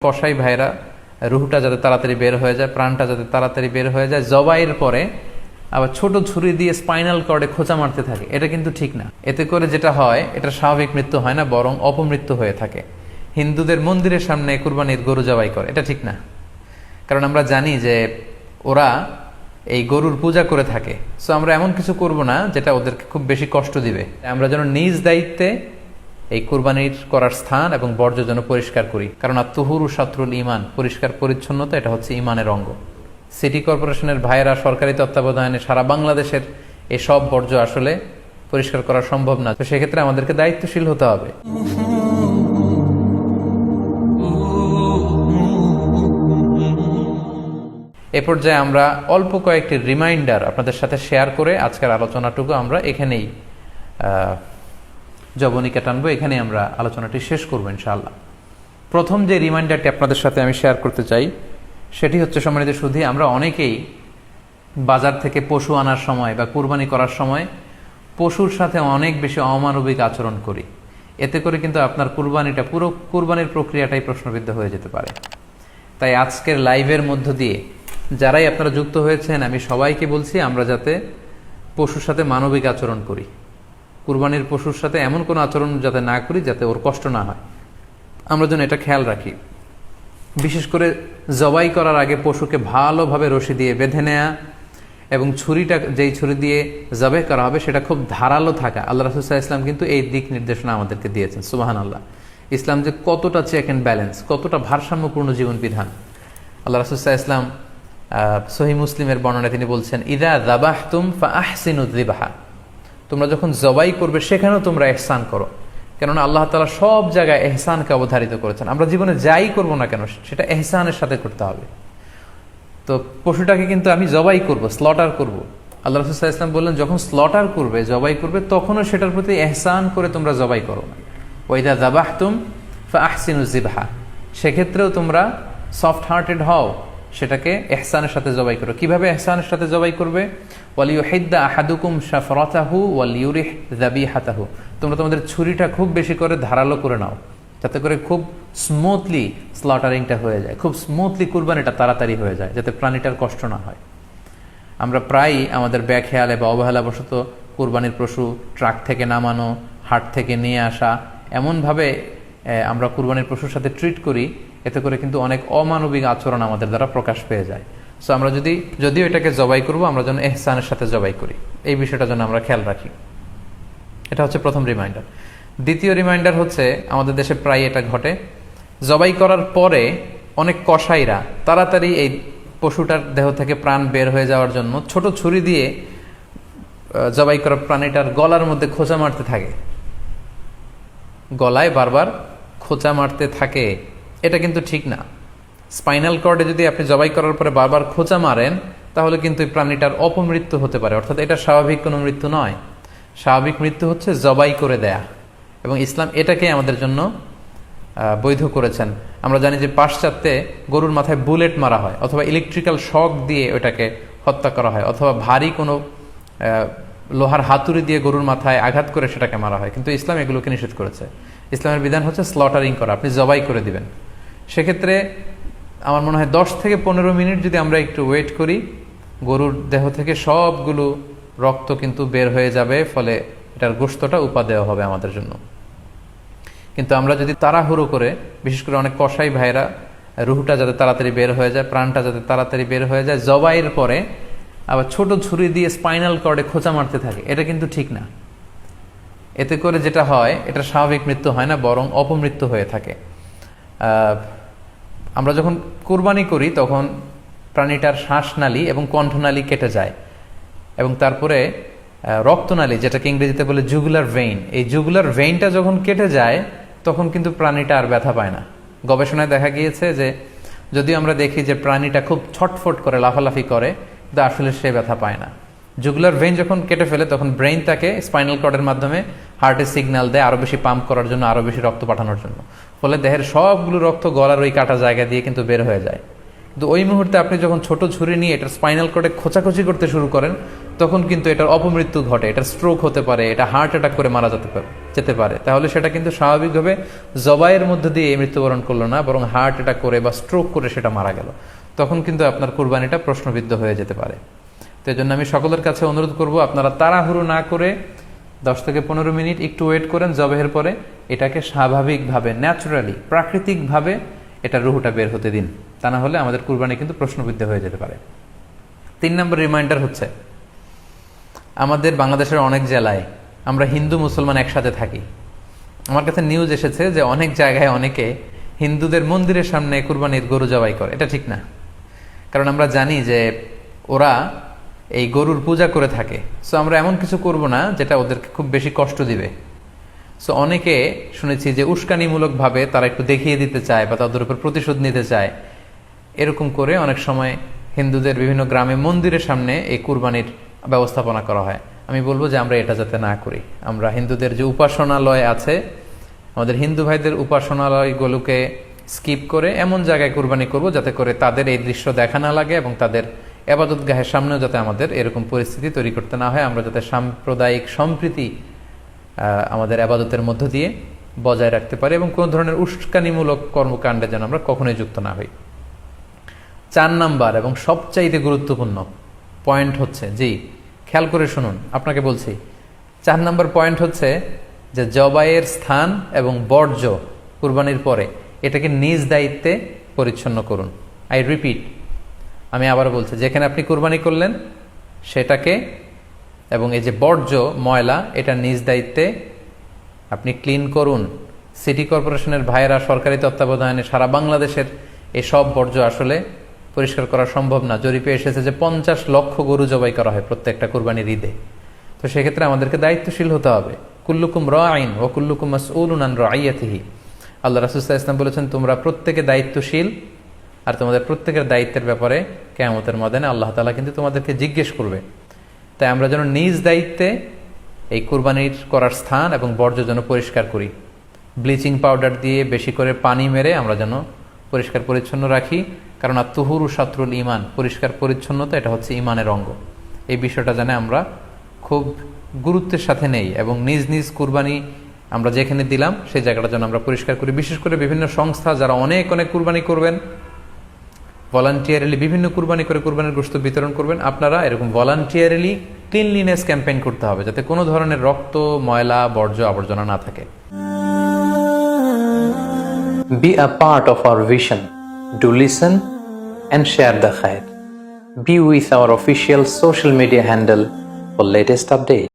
কসাই ভাইরা রুহটা যাতে তাড়াতাড়ি বের হয়ে যায়, প্রাণটা যাতে তাড়াতাড়ি বের হয়ে যায়, জবাইয়ের পরে আবার ছোট ছুরি দিয়ে স্পাইনাল কর্ডে খোঁচা মারতে থাকে। এটা কিন্তু ঠিক না। এতে করে যেটা হয়, এটা স্বাভাবিক মৃত্যু হয় না, বরং অপমৃত্যু হয়ে থাকে। হিন্দুদের মন্দিরের সামনে কুরবানির গরু জবাই করে, এটা ঠিক না। কারণ আমরা জানি যে ওরা এই গরুর পূজা করে থাকে। সো আমরা এমন কিছু করব না যেটা ওদেরকে খুব বেশি কষ্ট দিবে। আমরা যেন নিজ দায়িত্বে এই কুরবানির করার স্থান এবং বর্জ্য যেন পরিষ্কার করি। কারণ আত্মহুরু শাত্রুল ইমান, পরিষ্কার পরিচ্ছন্নতা এটা হচ্ছে ইমানের অঙ্গ। সিটি কর্পোরেশনের ভাইয়েরা সরকারি তত্ত্বাবধানে সারা বাংলাদেশের এই সব বর্জ্য আসলে পরিষ্কার করা সম্ভব না। তো সেক্ষেত্রে আমাদেরকে দায়িত্বশীল হতে হবে। এ পর্যায়ে আমরা অল্প কয়েকটি রিমাইন্ডার আপনাদের সাথে শেয়ার করে আজকের আলোচনাটুকু আমরা এখানেই জবনিকা টানবো, এখানেই আমরা আলোচনাটি শেষ করবো ইনশাআল্লাহ। প্রথম যে রিমাইন্ডারটি আপনাদের সাথে আমি শেয়ার করতে চাই সেটি হচ্ছে, সম্মানিত সুধী, আমরা অনেকেই বাজার থেকে পশু আনার সময় বা কুরবানি করার সময় পশুর সাথে অনেক বেশি অমানবিক আচরণ করি। এতে করে কিন্তু আপনার কুরবানিটা, পুরো কুরবানির প্রক্রিয়াটাই প্রশ্নবিদ্ধ হয়ে যেতে পারে। তাই আজকের লাইভের মধ্য দিয়ে যারাই আপনারা যুক্ত হয়েছেন, আমি সবাইকে বলছি আমরা যাতে পশুর সাথে মানবিক আচরণ করি, কুরবানির পশুর সাথে এমন কোনো আচরণ যাতে না করি যাতে ওর কষ্ট না হয়, আমরা যেন এটা খেয়াল রাখি। বিশেষ করে জবাই করার আগে পশুকে ভালোভাবে রশি দিয়ে বেঁধে নেয়া এবং ছুরিটা, যেই ছুরি দিয়ে জবাই করা হবে সেটা খুব ধারালো থাকা। আল্লাহ রাসূল সাল্লাল্লাহু আলাইহি ওয়াসাল্লাম কিন্তু এই দিক নির্দেশনা আমাদেরকে দিয়েছেন। সুবহানাল্লাহ। ইসলাম যে কতটা চেক অ্যান্ড ব্যালেন্স, কতটা ভারসাম্যপূর্ণ জীবন বিধান। আল্লাহ রাসূল সাল্লাল্লাহু আলাইহি ওয়াসাল্লাম সহিহ মুসলিমের বর্ণনায় তিনি বলছেন, ইযা যাবাহতুম ফাআহসিনু যিবহা, তোমরা যখন জবাই করবে সেখানেও তোমরা ইহসান করো। কেননা আল্লাহ তাআলা সব জায়গায় ইহসানকে অবধারিত করেছেন। আমরা জীবনে যাই করব না কেন সেটা ইহসানের সাথে করতে হবে। তো পশুটাকে কিন্তু আমি জবাই করব, স্লটার করব, আল্লাহ রাসূল সাল্লাল্লাহু আলাইহি ওয়াসাল্লাম বললেন যখন স্লটার করবে, জবাই করবে, তখনও সেটার প্রতি ইহসান করে তোমরা জবাই করো না। ওয়া ইযা যাবাহতুম ফাআহসিনু যিবহা, সেক্ষেত্রেও তোমরা সফট হার্টেড হও, সেটাকে ইহসানের সাথে জবাই করো। কিভাবে ইহসানের সাথে জবাই করবে? ওয়ালিয়ুহিদ্দা আহাদুকুম শাফরাতাহু ওয়ালিয়ুরিহ যাবিহাতাহু, তোমরা তোমাদের ছুরিটা খুব বেশি করে ধারালো করে নাও, যাতে করে খুব স্মুথলি স্লটারিংটা হয়ে যায়, খুব স্মুথলি কুরবানিটা তাড়াতাড়ি হয়ে যায়, যাতে প্রাণীটার কষ্ট না হয়। আমরা প্রায়ই আমাদের ব্যাখেয়ালে বা অবহেলাবশত কুরবানির পশু ট্রাক থেকে নামানো, হাট থেকে নিয়ে আসা, এমনভাবে আমরা কুরবানির পশুর সাথে ট্রিট করি, এতে করে কিন্তু অনেক অমানবিক আচরণ আমাদের দ্বারা প্রকাশ পেয়ে যায়। সো আমরা যদিও এটাকে জবাই করব, আমরা যেন ইহসানের সাথে জবাই করি, এই বিষয়টা যেন আমরা খেয়াল রাখি। এটা হচ্ছে প্রথম রিমাইন্ডার। দ্বিতীয় রিমাইন্ডার হচ্ছে, আমাদের দেশে প্রায় এটা ঘটে, জবাই করার পরে অনেক কসাইরা তাড়াতাড়ি এই পশুটার দেহ থেকে প্রাণ বের হয়ে যাওয়ার জন্য ছোট ছুরি দিয়ে জবাই করা প্রাণীটার গলার মধ্যে খোঁচা মারতে থাকে, গলায় বারবার খোঁচা মারতে থাকে। এটা কিন্তু ঠিক না। স্পাইনাল কর্ডে যদি আপনি জবাই করার পরে বারবার খোঁচা মারেন, তাহলে কিন্তু এই প্রাণীটার অপমৃত্যু হতে পারে, অর্থাৎ এটা স্বাভাবিক কোনো মৃত্যু নয়। স্বাভাবিক মৃত্যু হচ্ছে জবাই করে দেয়া, এবং ইসলাম এটাকে আমাদের জন্য বৈধ করেছেন। আমরা জানি যে পাশ্চাত্যে গরুর মাথায় বুলেট মারা হয়, অথবা ইলেকট্রিক্যাল শক দিয়ে ওটাকে হত্যা করা হয়, অথবা ভারী কোনো লোহার হাতুড়ি দিয়ে গরুর মাথায় আঘাত করে সেটাকে মারা হয়। কিন্তু ইসলাম এগুলোকে নিষেধ করেছে। ইসলামের বিধান হচ্ছে স্লটারিং করা, আপনি জবাই করে দিবেন। সেক্ষেত্রে আমার মনে হয় 10 থেকে 15 মিনিট যদি আমরা একটু ওয়েট করি, গরুর দেহ থেকে সবগুলো রক্ত কিন্তু বের হয়ে যাবে, ফলে এটার গোশতটা উপাদেয় হবে আমাদের জন্য। কিন্তু আমরা যদি তাড়াহুড়ো করে, বিশেষ করে অনেক কসাই ভাইরা রুহটা যাতে তাড়াতাড়ি বের হয়ে যায়, প্রাণটা যাতে তাড়াতাড়ি বের হয়ে যায়, জবাইয়ের পরে আবার ছোট ছুরি দিয়ে স্পাইনাল কর্ডে খোঁচা মারতে থাকে, এটা কিন্তু ঠিক না। এতে করে যেটা হয়, এটা স্বাভাবিক মৃত্যু হয় না, বরং অপমৃত্যু হয়ে থাকে। আমরা যখন কুরবানি করি তখন প্রাণীটার শ্বাসনালী এবং কণ্ঠনালী কেটে যায়, এবং তারপরে রক্তনালী, যেটাকে ইংরেজিতে বলে জুগুলার ভেইন, এই জুগুলার ভেইনটা যখন কেটে যায় তখন কিন্তু প্রাণীটা আর ব্যথা পায় না। গবেষণায় দেখা গিয়েছে যে যদিও আমরা দেখি যে প্রাণীটা খুব ছটফট করে, লাফালাফি করে, কিন্তু আসলে সে ব্যথা পায় না। জুগুলার ভেইন যখন কেটে ফেলে তখন ব্রেইন তাকে স্পাইনাল কর্ডের মাধ্যমে হার্টে সিগন্যাল দেয় আরো বেশি পাম্প করার জন্য, আরো বেশি রক্ত পাঠানোর জন্য। ফলে দেহের সবগুলো রক্ত গলার ওই কাটা জায়গা দিয়ে কিন্তু বের হয়ে যায়। কিন্তু ওই মুহূর্তে আপনি যখন ছোট ছুরি নিয়ে এটার স্পাইনাল কর্ডে খোঁচাখুচি করতে শুরু করেন, তখন কিন্তু এটার অপমৃত্যু ঘটে, এটার স্ট্রোক হতে পারে, এটা হার্ট অ্যাটাক করে মারা যেতে পারে। তাহলে সেটা কিন্তু স্বাভাবিকভাবে জবাইয়ের মধ্যে দিয়ে মৃত্যুবরণ করলো না, বরং হার্ট অ্যাটাক করে বা স্ট্রোক করে সেটা মারা গেল। তখন কিন্তু আপনার কুরবানিটা প্রশ্নবিদ্ধ হয়ে যেতে পারে। তো এই জন্য আমি সকলের কাছে অনুরোধ করব, আপনারা তাড়াহুড়ো না করে 10 থেকে 15 মিনিট একটু ওয়েট করেন জবাহের পরে, এটাকে স্বাভাবিকভাবে, ন্যাচারালি, প্রাকৃতিকভাবে এটা রুহুটা বের হতে দিন। তা না হলে আমাদের কুরবানি কিন্তু প্রশ্নবিদ্ধ হয়ে যেতে পারে। 3 নম্বর রিমাইন্ডার হচ্ছে, আমাদের বাংলাদেশের অনেক জেলায় আমরা হিন্দু মুসলমান একসাথে থাকি। আমার কাছে নিউজ এসেছে যে অনেক জায়গায় অনেকে হিন্দুদের মন্দিরের সামনে কুরবানির গরু জবাই করে। এটা ঠিক না, কারণ আমরা জানি যে ওরা এই গরুর পূজা করে থাকে। সো আমরা এমন কিছু করব না যেটা ওদেরকে খুব বেশি কষ্ট দিবে। সো অনেকে শুনেছি যে উস্কানিমূলকভাবে তারা একটু দেখিয়ে দিতে চায় বা তাদের উপর প্রতিশোধ নিতে চায়, এরকম করে অনেক সময় হিন্দুদের বিভিন্ন গ্রামে মন্দিরের সামনে এই কুরবানির ব্যবস্থাপনা করা হয়। আমি বলবো যে আমরা এটা যাতে না করি। আমরা হিন্দুদের যে উপাসনালয় আছে, আমাদের হিন্দু ভাইদের উপাসনালয়গুলোকে স্কিপ করে এমন জায়গায় কুরবানি করব যাতে করে তাদের এই দৃশ্য দেখা না লাগে এবং তাদের এবাদতগাহের সামনেও যাতে আমাদের এরকম পরিস্থিতি তৈরি করতে না হয়। আমরা যাতে সাম্প্রদায়িক সম্প্রীতি আমাদের আবাদতের মধ্য দিয়ে বজায় রাখতে পারি এবং কোনো ধরনের উস্কানিমূলক কর্মকাণ্ডে যেন আমরা কখনোই যুক্ত না হই। 4 নাম্বার এবং সবচাইতে গুরুত্বপূর্ণ পয়েন্ট হচ্ছে, জি খেয়াল করে শুনুন, আপনাকে বলছি, 4 নাম্বার পয়েন্ট হচ্ছে যে জবাইয়ের স্থান এবং বর্জ্য কুরবানির পরে এটাকে নিজ দায়িত্বে পরিচ্ছন্ন করুন। আই রিপিট, আমি আবার বলছি, যেখানে আপনি কুরবানি করলেন সেটাকে এবং এই যে বর্জ্য ময়লা, এটা নিজ দায়িত্বে আপনি ক্লিন করুন। সিটি কর্পোরেশনের ভাইয়েরা সরকারি তত্ত্বাবধানে সারা বাংলাদেশের এই সব বর্জ্য আসলে পরিষ্কার করা সম্ভব না। জরিপে এসেছে যে 50 লক্ষ গরু জবাই করা হয় প্রত্যেকটা কুরবানির ঈদে। তো সেক্ষেত্রে আমাদেরকে দায়িত্বশীল হতে হবে। কুল্লুকুম রাঈন ওয়া কুল্লুকুম মাসউলুন আন রাইয়াতিহি। আল্লাহ রাসূল সাল্লাল্লাহু আলাইহি ওয়াসাল্লাম বলেছেন, তোমরা প্রত্যেকে দায়িত্বশীল, আর তোমাদের প্রত্যেকের দায়িত্বের ব্যাপারে কিয়ামতের ময়দানে আল্লাহ তাআলা কিন্তু তোমাদেরকে জিজ্ঞেস করবে। তাই আমরা যেন নিজ দায়িত্বে এই কুরবানির করার স্থান এবং বর্জ্য যেন পরিষ্কার করি। ব্লিচিং পাউডার দিয়ে বেশি করে পানি মেরে আমরা যেন পরিষ্কার পরিচ্ছন্ন রাখি, কারণ আত-তুহুরু শাতরুল ঈমান, পরিষ্কার পরিচ্ছন্নতা এটা হচ্ছে ঈমানের অঙ্গ। এই বিষয়টা জানে আমরা খুব গুরুত্বের সাথে নেই এবং নিজ নিজ কুরবানি আমরা যেখানে দিলাম সেই জায়গাটা যেন আমরা পরিষ্কার করি। বিশেষ করে বিভিন্ন সংস্থা যারা অনেক অনেক কুরবানি করবেন, ভলান্টিয়ারলি বিভিন্ন কুরবানি করে কুরবানির গোশত বিতরণ করবেন, আপনারা এরকম ভলান্টিয়ারলি ক্লিনলিনেস ক্যাম্পেইন করতে হবে যাতে কোনো ধরনের রক্ত, ময়লা, বর্জ্য, আবর্জনা না থাকে। Be a part of our vision. Do listen and share the khair. Be with our official social media handle for latest updates.